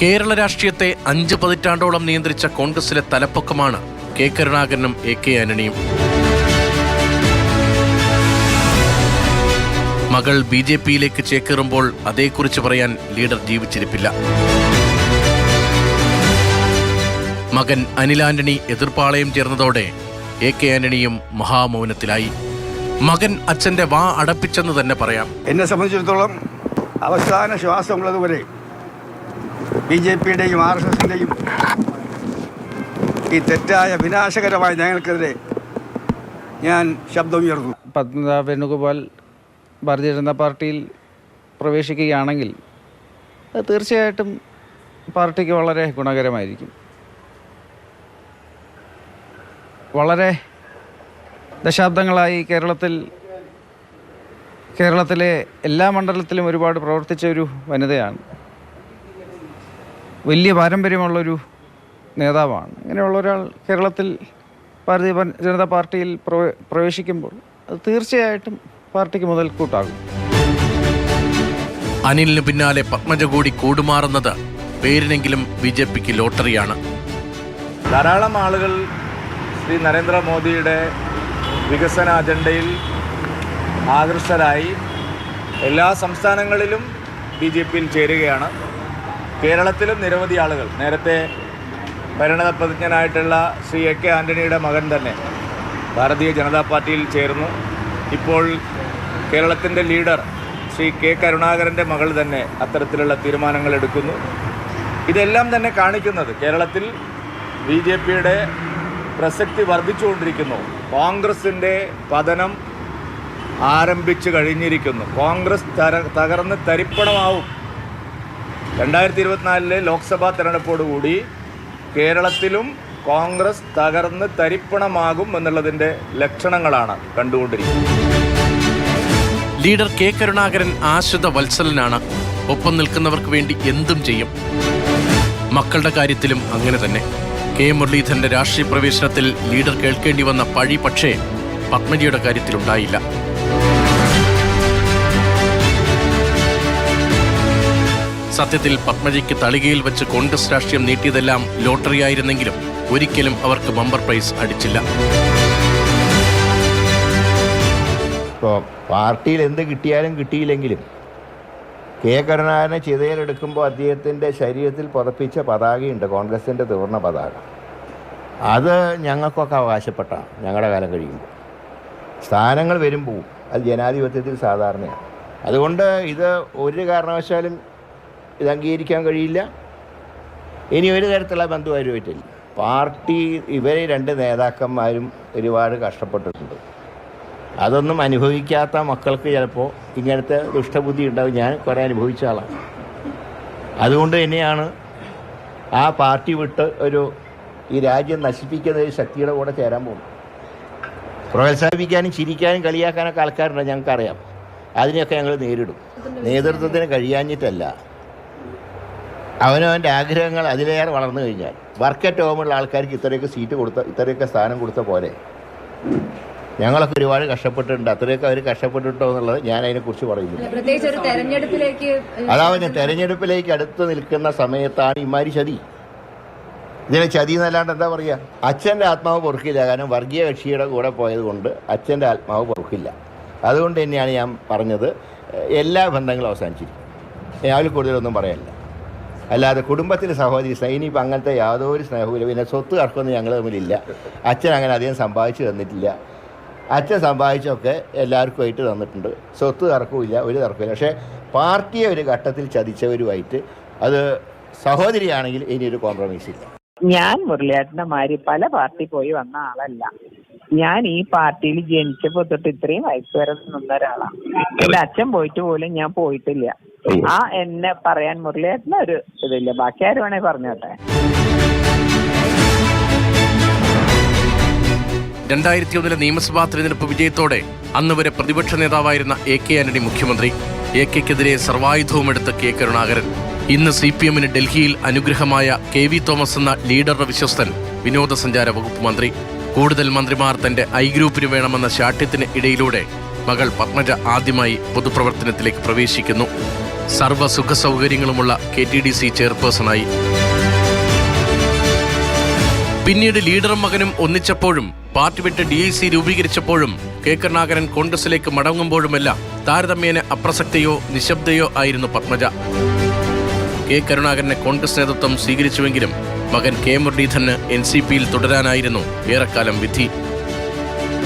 കേരള രാഷ്ട്രീയത്തെ 5 പതിറ്റാണ്ടോളം നിയന്ത്രിച്ച കോൺഗ്രസിലെ തലപ്പൊക്കമാണ് K കരുണാകരനും A K ആന്റണിയും. മകൾ BJP-യിലേക്ക് ചേക്കേറുമ്പോൾ അതേക്കുറിച്ച് പറയാൻ ലീഡർ ജീവിച്ചിരിപ്പില്ല. മകൻ അനിൽ ആന്റണി എതിർപ്പാളയം ചേർന്നതോടെ എ കെ ആന്റണിയും മഹാമൗനത്തിലായി. മകൻ അച്ഛന്റെ വാ അടപ്പിച്ചെന്ന് തന്നെ പറയാം. എന്നെ സംബന്ധിച്ചിടത്തോളം അവസാന ശ്വാസമുള്ളതുവരെ BJP-യുടെയും RSSന്റെയും ഈ തെറ്റായ വിനാശകരമായ നയങ്ങൾക്കെതിരെ ഞാൻ ശബ്ദമുയർന്നു. പത്മനാഭ വേണുഗോപാൽ ഭാരതീയ ജനതാ പാർട്ടിയിൽ പ്രവേശിക്കുകയാണെങ്കിൽ അത് തീർച്ചയായിട്ടും പാർട്ടിക്ക് വളരെ ഗുണകരമായിരിക്കും. വളരെ ദശാബ്ദങ്ങളായി കേരളത്തിലെ എല്ലാ മണ്ഡലത്തിലും ഒരുപാട് പ്രവർത്തിച്ച ഒരു വനിതയാണ്. വലിയ പാരമ്പര്യമുള്ളൊരു നേതാവാണ്. അങ്ങനെയുള്ള ഒരാൾ കേരളത്തിൽ ഭാരതീയ ജനതാ പാർട്ടിയിൽ പ്രവേശിക്കുമ്പോൾ അത് തീർച്ചയായിട്ടും പാർട്ടിക്ക് മുതൽക്കൂട്ടാകും. അനിലിന് പിന്നാലെ പത്മജ കൂടി കൂടുമാറുന്നത് പേരിനെങ്കിലും BJP-ക്ക് ലോട്ടറിയാണ്. ധാരാളം ആളുകൾ ശ്രീ നരേന്ദ്രമോദിയുടെ വികസന അജണ്ടയിൽ ആകൃഷ്ടരായി എല്ലാ സംസ്ഥാനങ്ങളിലും BJP-യിൽ ചേരുകയാണ്. കേരളത്തിലും നിരവധി ആളുകൾ, നേരത്തെ പരിണതപ്രതിജ്ഞനായിട്ടുള്ള ശ്രീ എ കെ ആന്റണിയുടെ മകൻ തന്നെ ഭാരതീയ ജനതാ പാർട്ടിയിൽ ചേർന്നു. ഇപ്പോൾ കേരളത്തിൻ്റെ ലീഡർ ശ്രീ കെ കരുണാകരൻ്റെ മകൾ തന്നെ അത്തരത്തിലുള്ള തീരുമാനങ്ങൾ എടുക്കുന്നു. ഇതെല്ലാം തന്നെ കാണിക്കുന്നത് കേരളത്തിൽ BJP-യുടെ പ്രസക്തി വർദ്ധിച്ചുകൊണ്ടിരിക്കുന്നു. കോൺഗ്രസിൻ്റെ പതനം ആരംഭിച്ചു കഴിഞ്ഞിരിക്കുന്നു. കോൺഗ്രസ് തകർന്ന് തരിപ്പണമാവും. 2024 ലോക്സഭാ തെരഞ്ഞെടുപ്പോടുകൂടി കേരളത്തിലും കോൺഗ്രസ് തകർന്ന് തരിപ്പണമാകും എന്നുള്ളതിൻ്റെ ലക്ഷണങ്ങളാണ് കണ്ടുകൊണ്ടിരിക്കുന്നത്. ലീഡർ കെ കരുണാകരൻ ആശ്രിത വത്സലനാണ്. ഒപ്പം നിൽക്കുന്നവർക്ക് വേണ്ടി എന്തും ചെയ്യും. മക്കളുടെ കാര്യത്തിലും അങ്ങനെ തന്നെ. കെ മുരളീധരന്റെ രാഷ്ട്രീയ പ്രവേശനത്തിൽ ലീഡർ കേൾക്കേണ്ടി വന്ന പഴി പക്ഷേ പത്മജിയുടെ കാര്യത്തിലുണ്ടായില്ല. സത്യത്തിൽ പത്മജിക്ക് തളികയിൽ വെച്ച് കോൺഗ്രസ് രാഷ്ട്രീയം നീട്ടിയതെല്ലാം ലോട്ടറിയായിരുന്നെങ്കിലും ഒരിക്കലും അവർക്ക് ബമ്പർ പ്രൈസ് അടിച്ചില്ല. ഇപ്പോൾ പാർട്ടിയിൽ എന്ത് കിട്ടിയാലും കിട്ടിയില്ലെങ്കിലും കെ കരുണാകരനെ ചിതയിലെടുക്കുമ്പോൾ അദ്ദേഹത്തിൻ്റെ ശരീരത്തിൽ പുതപ്പിച്ച പതാകയുണ്ട്, കോൺഗ്രസിൻ്റെ ത്രിവർണ്ണ പതാക. അത് ഞങ്ങൾക്കൊക്കെ അവകാശപ്പെട്ടാണ്. ഞങ്ങളുടെ കാലം കഴിയുമ്പോൾ സ്ഥാനങ്ങൾ വരുമ്പോൾ അത് ജനാധിപത്യത്തിൽ സാധാരണയാണ്. അതുകൊണ്ട് ഇത് ഒരു കാരണവശാലും ഇത് അംഗീകരിക്കാൻ കഴിയില്ല. ഇനി ഒരു തരത്തിലുള്ള ബന്ധുവായിട്ടുമില്ല. പാർട്ടി ഇവരെ 2 നേതാക്കന്മാരും ഒരുപാട് കഷ്ടപ്പെട്ടിട്ടുണ്ട്. അതൊന്നും അനുഭവിക്കാത്ത മക്കൾക്ക് ചിലപ്പോൾ ഇങ്ങനത്തെ ദുഷ്ടബുദ്ധി ഉണ്ടാവും. ഞാൻ കുറേ അനുഭവിച്ച ആളാണ്. അതുകൊണ്ട് തന്നെയാണ് ആ പാർട്ടി വിട്ട് ഈ രാജ്യം നശിപ്പിക്കുന്ന ഒരു ശക്തിയുടെ കൂടെ ചേരാൻ പോകുന്നത്. പ്രോത്സാഹിപ്പിക്കാനും ചിരിക്കാനും കളിയാക്കാനൊക്കെ ആൾക്കാരുണ്ട്, ഞങ്ങൾക്കറിയാം. അതിനെയൊക്കെ ഞങ്ങൾ നേരിടും. നേതൃത്വത്തിന് കഴിയാഞ്ഞിട്ടല്ല, അവനവൻ്റെ ആഗ്രഹങ്ങൾ അതിലേറെ വളർന്നു കഴിഞ്ഞാൽ വർക്ക് അറ്റ് ഹോമുള്ള ആൾക്കാർക്ക് ഇത്രയൊക്കെ സ്ഥാനം കൊടുത്ത പോലെ ഞങ്ങളൊക്കെ ഒരുപാട് കഷ്ടപ്പെട്ടിട്ടുണ്ട്. അത്രയൊക്കെ അവർ കഷ്ടപ്പെട്ടിട്ടോ എന്നുള്ളത് ഞാൻ അതിനെക്കുറിച്ച് പറയുന്നു. അതാവുന്ന തെരഞ്ഞെടുപ്പിലേക്ക് അടുത്ത് നിൽക്കുന്ന സമയത്താണ് ഇമാരി ചതി. ഇതിനെ ചതി എന്നല്ലാണ്ട് എന്താ പറയുക? അച്ഛൻ്റെ ആത്മാവ് പൊറുക്കില്ല. കാരണം വർഗീയ കക്ഷിയുടെ കൂടെ പോയത് കൊണ്ട് അച്ഛൻ്റെ ആത്മാവ് പൊറുക്കില്ല. അതുകൊണ്ട് തന്നെയാണ് ഞാൻ പറഞ്ഞത് എല്ലാ ബന്ധങ്ങളും അവസാനിച്ചിരിക്കും. അതിൽ കൂടുതലൊന്നും പറയാനില്ല. അല്ലാതെ കുടുംബത്തിലെ സഹോദരി ഇനിയിപ്പോൾ അങ്ങനത്തെ യാതൊരു സ്നേഹവും. പിന്നെ സ്വത്ത് തർക്കമൊന്നും ഞങ്ങൾ തമ്മിലില്ല. അച്ഛൻ അങ്ങനെ അധികം സമ്പാദിച്ചു തന്നിട്ടില്ല. അച്ഛൻ സമ്പാദിച്ചൊക്കെ എല്ലാവർക്കുമായിട്ട് തന്നിട്ടുണ്ട്. സ്വത്ത് തർക്കവുമില്ല, ഒരു തർക്കമില്ല. പക്ഷേ പാർട്ടിയെ ഒരു ഘട്ടത്തിൽ ചതിച്ചവരുമായിട്ട് അത് സഹോദരിയാണെങ്കിൽ ഇനിയൊരു കോംപ്രമൈസ് ഇല്ല. ഞാൻ മുരളിയേട്ടന്റെ മാതിരി പല പാർട്ടി പോയി വന്ന ആളല്ല. ഞാൻ ഈ പാർട്ടിയിൽ ജനിച്ചപ്പോ തൊട്ട് ഇത്രയും വയസ്സ് വരെ നിന്ന ഒരാളാണ്. എന്റെ അച്ഛൻ പോയിട്ട് പോലും ഞാൻ പോയിട്ടില്ല. എന്നെ പറയാൻ മുരളിയേട്ടന് ഒരു ഇതില്ല. ബാക്കി ആര് വേണേ പറഞ്ഞോട്ടെ. 2001 നിയമസഭാ തെരഞ്ഞെടുപ്പ് വിജയത്തോടെ അന്ന് വരെ പ്രതിപക്ഷ നേതാവായിരുന്ന എ കെ ആന്റണി മുഖ്യമന്ത്രി. എ കെക്കെതിരെ സർവായുധവുമെടുത്ത കെ കരുണാകരൻ. ഇന്ന് CPM-ന് ഡൽഹിയിൽ അനുഗ്രഹമായ KV തോമസ് എന്ന ലീഡറുടെ വിശ്വസ്തൻ വിനോദസഞ്ചാര വകുപ്പ് മന്ത്രി. കൂടുതൽ മന്ത്രിമാർ തന്റെ ഗ്രൂപ്പിന് വേണമെന്ന ശാഠ്യത്തിന് ഇടയിലൂടെ മകൾ പത്മജ ആദ്യമായി പൊതുപ്രവർത്തനത്തിലേക്ക് പ്രവേശിക്കുന്നു. സർവ്വ സുഖ സൗകര്യങ്ങളുമുള്ള KTDC ചെയർപേഴ്സണായി. പിന്നീട് ലീഡറും മകനും ഒന്നിച്ചപ്പോഴും പാർട്ടി വിട്ട് DIC രൂപീകരിച്ചപ്പോഴും കെ കരുണാകരൻ കോൺഗ്രസിലേക്ക് മടങ്ങുമ്പോഴുമെല്ലാം താരതമ്യേന അപ്രസക്തയോ നിശബ്ദയോ ആയിരുന്നു പത്മജ. കെ കരുണാകരനെ കോൺഗ്രസ് നേതൃത്വം സ്വീകരിച്ചുവെങ്കിലും മകൻ K മുരളീധരന് NCPയിൽ തുടരാനായിരുന്നു ഏറെക്കാലം വിധി.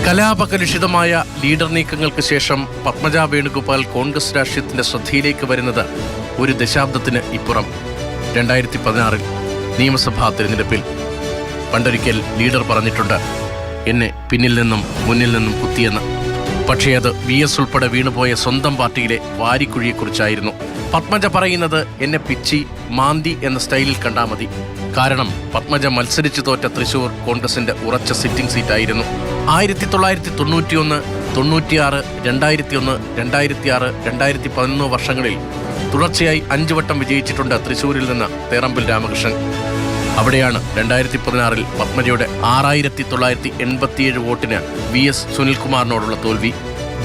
കലാപകലുഷിതമായ ലീഡർ നീക്കങ്ങൾക്ക് ശേഷം പത്മജ വേണുഗോപാൽ കോൺഗ്രസ് രാഷ്ട്രീയത്തിന്റെ ശ്രദ്ധയിലേക്ക് വരുന്നത് ഒരു ദശാബ്ദത്തിന് ഇപ്പുറം 2016 നിയമസഭാ തിരഞ്ഞെടുപ്പിൽ. പണ്ടൊരിക്കൽ ലീഡർ പറഞ്ഞിട്ടുണ്ട്, എന്നെ പിന്നിൽ നിന്നും മുന്നിൽ നിന്നും കുത്തിയെന്ന്. പക്ഷേ അത് VS ഉൾപ്പെടെ വീണുപോയ സ്വന്തം പാർട്ടിയിലെ വാരിക്കുഴിയെക്കുറിച്ചായിരുന്നു. പത്മജ പറയുന്നത് എന്നെ പിച്ചി മാന്തി എന്ന സ്റ്റൈലിൽ കണ്ടാൽ മതി. കാരണം പത്മജ മത്സരിച്ചു തോറ്റ തൃശൂർ കോൺഗ്രസിന്റെ ഉറച്ച സിറ്റിംഗ് സീറ്റായിരുന്നു. 1991, 96, 2001, 2006, 2011 വർഷങ്ങളിൽ തുടർച്ചയായി 5 വട്ടം വിജയിച്ചിട്ടുണ്ട് തൃശൂരിൽ നിന്ന് തേറമ്പിൽ രാമകൃഷ്ണൻ. അവിടെയാണ് 2016 പത്മജയുടെ 6987 വോട്ടിന് VS സുനിൽകുമാറിനോടുള്ള തോൽവി.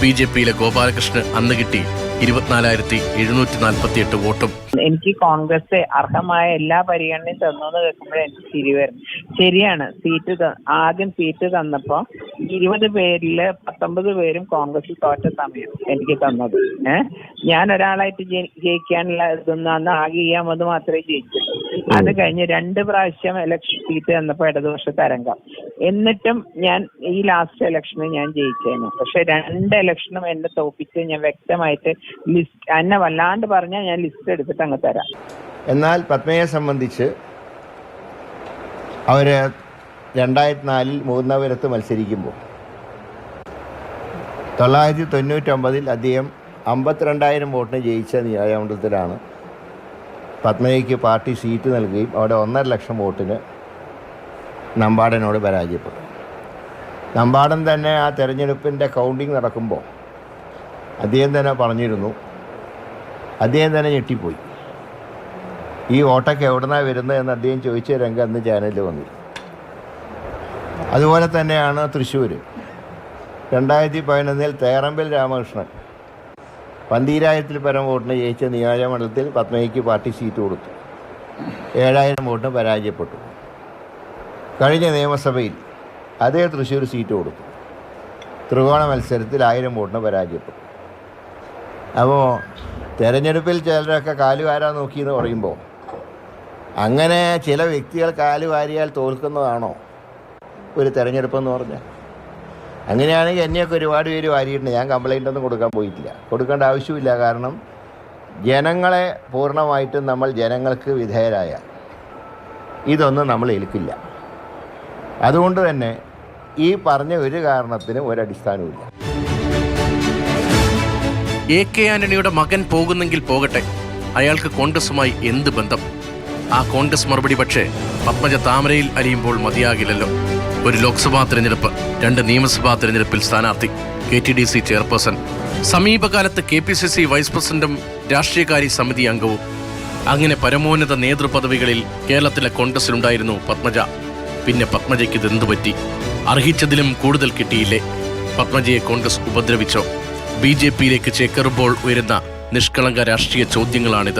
BJPയിലെ ഗോപാലകൃഷ്ണന് അന്ന് കിട്ടി 24,748 വോട്ടും. എനിക്ക് കോൺഗ്രസ് അർഹമായ എല്ലാ പരിഗണനയും തന്നു കേൾക്കുമ്പോഴേ എനിക്ക് ചിരി വരും. ശരിയാണ്, ആദ്യം സീറ്റ് തന്നപ്പോ 20 പേരിൽ 19 പേരും കോൺഗ്രസിൽ തോറ്റ സമയം എനിക്ക് തന്നത്. ഞാൻ ഒരാളായിട്ട് ജയിക്കാനുള്ള ഇതൊന്നും അന്ന് ആകെ അത് മാത്രമേ ജയിച്ചുള്ളൂ. അത് കഴിഞ്ഞ് 2 പ്രാവശ്യം ഇലക്ഷൻ സീറ്റ് തന്നപ്പോ ഇടതുപക്ഷ തരംഗം. എന്നിട്ടും ഞാൻ ഈ ലാസ്റ്റ് ഇലക്ഷന് ഞാൻ ജയിച്ചേനെ. പക്ഷെ 2 ഇലക്ഷനും എന്നെ തോപ്പിച്ച് ഞാൻ വ്യക്തമായിട്ട് ലിസ്റ്റ് എന്നെ വല്ലാണ്ട് പറഞ്ഞാൽ ഞാൻ ലിസ്റ്റ് എടുത്തിട്ട് അങ്ങ് തരാം. എന്നാൽ പത്മയെ സംബന്ധിച്ച് അവർ 2004 മൂന്നാപുരത്ത് മത്സരിക്കുമ്പോൾ 999 അദ്ദേഹം 52,000 വോട്ടിന് ജയിച്ച നിയോജകമണ്ഡലത്തിലാണ് പത്മജയ്ക്ക് പാർട്ടി സീറ്റ് നൽകുകയും അവിടെ 1.5 ലക്ഷം വോട്ടിന് നമ്പാടനോട് പരാജയപ്പെട്ടു. നമ്പാടൻ തന്നെ ആ തെരഞ്ഞെടുപ്പിൻ്റെ കൗണ്ടിങ് നടക്കുമ്പോൾ അദ്ദേഹം തന്നെ പറഞ്ഞിരുന്നു, അദ്ദേഹം തന്നെ ഞെട്ടിപ്പോയി. ഈ വോട്ടൊക്കെ എവിടുന്നാണ് വരുന്നത് എന്ന് അദ്ദേഹം ചോദിച്ച രംഗം അന്ന് ചാനലിൽ വന്നിരുന്നു. അതുപോലെ തന്നെയാണ് തൃശ്ശൂർ 2011 തേറമ്പിൽ രാമകൃഷ്ണൻ 12,000 പരം വോട്ടിന് ജയിച്ച നിയോജകമണ്ഡലത്തിൽ പത്മജയ്ക്ക് പാർട്ടി സീറ്റ് കൊടുത്തു. 7,000 വോട്ടിന് പരാജയപ്പെട്ടു. കഴിഞ്ഞ നിയമസഭയിൽ അതേ തൃശ്ശൂർ സീറ്റ് കൊടുത്തു. ത്രികോണ മത്സരത്തിൽ 1000 വോട്ടിന് പരാജയപ്പെട്ടു. അപ്പോൾ തെരഞ്ഞെടുപ്പിൽ ചിലരൊക്കെ കാലുവാരാൻ നോക്കിയെന്ന് പറയുമ്പോൾ അങ്ങനെ ചില വ്യക്തികൾ കാലുവാരിയാൽ തോൽക്കുന്നതാണോ ഒരു തെരഞ്ഞെടുപ്പെന്ന് പറഞ്ഞാൽ? അങ്ങനെയാണെങ്കിൽ എന്നെയൊക്കെ ഒരുപാട് പേര് വാരിയിട്ടുണ്ട്. ഞാൻ കംപ്ലൈൻ്റ് ഒന്നും കൊടുക്കാൻ പോയിട്ടില്ല, കൊടുക്കേണ്ട ആവശ്യമില്ല. കാരണം ജനങ്ങളെ പൂർണ്ണമായിട്ടും നമ്മൾ ജനങ്ങൾക്ക് വിധേയരായാൽ ഇതൊന്നും നമ്മൾ ഏൽക്കില്ല. അതുകൊണ്ട് തന്നെ ഈ പറഞ്ഞ ഒരു കാരണത്തിനും ഒരടിസ്ഥാനവുമില്ല. AK ആന്റണിയുടെ മകൻ പോകുന്നെങ്കിൽ പോകട്ടെ, അയാൾക്ക് കോൺഗ്രസുമായി എന്ത് ബന്ധം? ആ കോൺഗ്രസ് മറുപടി പക്ഷേ പത്മജ താമരയിൽ അലിയുമ്പോൾ മതിയാകില്ലല്ലോ. ഒരു ലോക്സഭാ തിരഞ്ഞെടുപ്പ്, 2 നിയമസഭാ തിരഞ്ഞെടുപ്പിൽ സ്ഥാനാർത്ഥി, KTDC ചെയർപേഴ്സൺ, സമീപകാലത്ത് KPCC വൈസ് പ്രസിഡന്റും രാഷ്ട്രീയകാര്യ സമിതി അംഗവും. അങ്ങനെ പരമോന്നത നേതൃപദവികളിൽ കേരളത്തിലെ കോൺഗ്രസിലുണ്ടായിരുന്നു പത്മജ. പിന്നെ പത്മജയ്ക്ക് ഇതെന്തു പറ്റി? അർഹിച്ചതിലും കൂടുതൽ കിട്ടിയില്ലേ? പത്മജയെ കോൺഗ്രസ് ഉപദ്രവിച്ചോ? BJPയിലേക്ക് ചേക്കേറുമ്പോൾ ഉയരുന്ന നിഷ്കളങ്ക രാഷ്ട്രീയ ചോദ്യങ്ങളാണിത്.